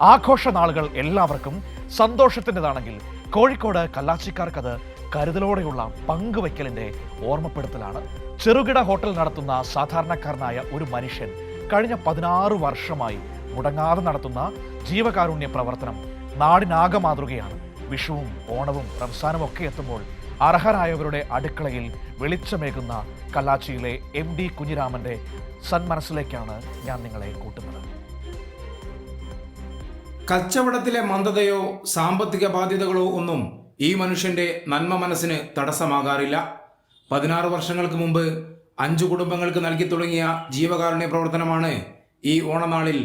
ആഘോഷ നാളുകൾ എല്ലാവർക്കും സന്തോഷത്തിൻ്റെതാണെങ്കിൽ കോഴിക്കോട് കല്ലാച്ചിക്കാർക്കത് കരുതലോടെയുള്ള പങ്കുവയ്ക്കലിൻ്റെ ഓർമ്മപ്പെടുത്തലാണ്. ചെറുകിട ഹോട്ടൽ നടത്തുന്ന സാധാരണക്കാരനായ ഒരു മനുഷ്യൻ കഴിഞ്ഞ 16 വർഷമായി മുടങ്ങാതെ നടത്തുന്ന ജീവകാരുണ്യ പ്രവർത്തനം നാടിനാകെ മാതൃകയാണ്. വിഷുവും ഓണവും റംസാനും ഒക്കെ എത്തുമ്പോൾ അർഹരായവരുടെ അടുക്കളയിൽ വെളിച്ചമേകുന്ന കല്ലാച്ചിയിലെ MD കുഞ്ഞിരാമൻ്റെ സന്മനസ്സിലേക്കാണ് ഞാൻ നിങ്ങളെ കൂട്ടുന്നത്. കച്ചവടത്തിലെ മന്ദതയോ സാമ്പത്തിക ബാധ്യതകളോ ഒന്നും ഈ മനുഷ്യന്റെ നന്മ മനസ്സിന് തടസ്സമാകാറില്ല. 16 വർഷങ്ങൾക്ക് മുമ്പ് 5 കുടുംബങ്ങൾക്ക് നൽകി തുടങ്ങിയ ജീവകാരുണ്യ പ്രവർത്തനമാണ് ഈ ഓണനാളിൽ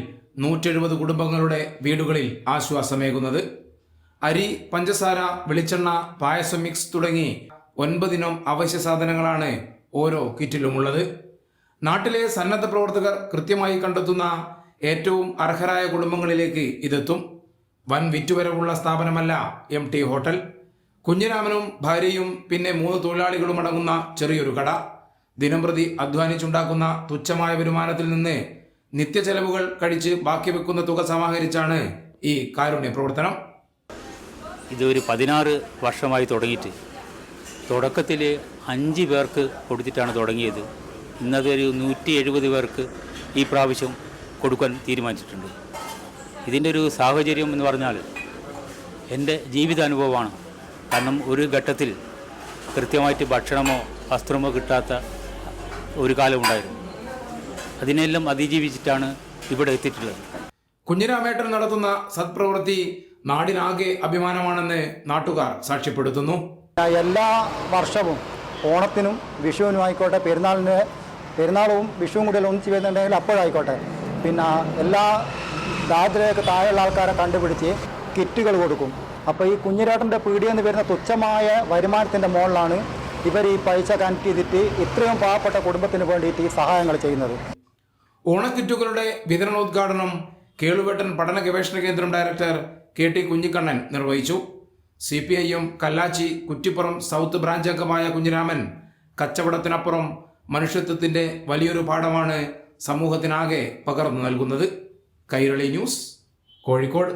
170 കുടുംബങ്ങളുടെ വീടുകളിൽ ആശ്വാസമേകുന്നത്. അരി, പഞ്ചസാര, വെളിച്ചെണ്ണ, പായസം മിക്സ് തുടങ്ങി 9 ഇനം അവശ്യ സാധനങ്ങളാണ് ഓരോ കിറ്റിലുമുള്ളത്. നാട്ടിലെ സന്നദ്ധ പ്രവർത്തകർ കൃത്യമായി കണ്ടെത്തുന്ന ഏറ്റവും അർഹരായ കുടുംബങ്ങളിലേക്ക് ഇതെത്തും. വൻ വിറ്റുവരവുള്ള സ്ഥാപനമല്ല MT ഹോട്ടൽ. കുഞ്ഞിരാമനും ഭാര്യയും പിന്നെ 3 തൊഴിലാളികളും അടങ്ങുന്ന ചെറിയൊരു കട. ദിനംപ്രതി അധ്വാനിച്ചുണ്ടാക്കുന്ന തുച്ഛമായ വരുമാനത്തിൽ നിന്ന് നിത്യചെലവുകൾ കഴിച്ച് ബാക്കി വെക്കുന്ന തുക സമാഹരിച്ചാണ് ഈ കാരുണ്യ പ്രവർത്തനം. ഇതൊരു 16 വർഷമായി തുടങ്ങിയിട്ട് തുടക്കത്തിൽ 5 പേർക്ക് കൊടുത്തിട്ടാണ് തുടങ്ങിയത്. ഇന്നതൊരു 170 പേർക്ക് ഈ പ്രാവശ്യം കൊടുക്കാൻ തീരുമാനിച്ചിട്ടുണ്ട്. ഇതിൻ്റെ ഒരു സാഹചര്യം എന്ന് പറഞ്ഞാൽ എൻ്റെ ജീവിതാനുഭവമാണ്. കാരണം ഒരു ഘട്ടത്തിൽ കൃത്യമായിട്ട് ഭക്ഷണമോ വസ്ത്രമോ കിട്ടാത്ത ഒരു കാലമുണ്ടായിരുന്നു. അതിനെല്ലാം അതിജീവിച്ചിട്ടാണ് ഇവിടെ എത്തിയിട്ടുള്ളത്. കുഞ്ഞിരാമേട്ടൻ നടത്തുന്ന സത്പ്രവൃത്തി നാടിനാകെ അഭിമാനമാണെന്ന് നാട്ടുകാർ സാക്ഷ്യപ്പെടുത്തുന്നു. എല്ലാ വർഷവും ഓണത്തിനും വിഷുവിനും ആയിക്കോട്ടെ, പെരുന്നാളും വിഷുവും കൂടി ഒന്നിച്ച് വരുന്നുണ്ടെങ്കിൽ അപ്പോഴായിക്കോട്ടെ, പിന്നെ എല്ലാ ദാരിദ്ര്യക്ക് താഴെയുള്ള ആൾക്കാരെ കണ്ടുപിടിച്ച് കിറ്റുകൾ കൊടുക്കും. അപ്പോൾ ഈ കുഞ്ഞിരാട്ടൻ്റെ പീടിയെന്ന് വരുന്ന തുച്ഛമായ വരുമാനത്തിൻ്റെ മുകളിലാണ് ഇവർ ഈ പൈസ കണക്ട് ചെയ്തിട്ട് ഇത്രയും പാവപ്പെട്ട കുടുംബത്തിന് വേണ്ടിയിട്ട് ഈ സഹായങ്ങൾ ചെയ്യുന്നത്. ഓണക്കിറ്റുകളുടെ വിതരണോദ്ഘാടനം കേളുവെട്ടൻ പഠന ഗവേഷണ കേന്ദ്രം ഡയറക്ടർ KT കുഞ്ഞിക്കണ്ണൻ നിർവഹിച്ചു. CPIM Kallachi Kuttippuram south branch അംഗമായ കുഞ്ഞിരാമൻ കച്ചവടത്തിനപ്പുറം മനുഷ്യത്വത്തിന്റെ വലിയൊരു പാഠമാണ് സമൂഹത്തിനാകെ പകർന്നു നൽകുന്നത്. കൈരളി ന്യൂസ്, കോഴിക്കോട്.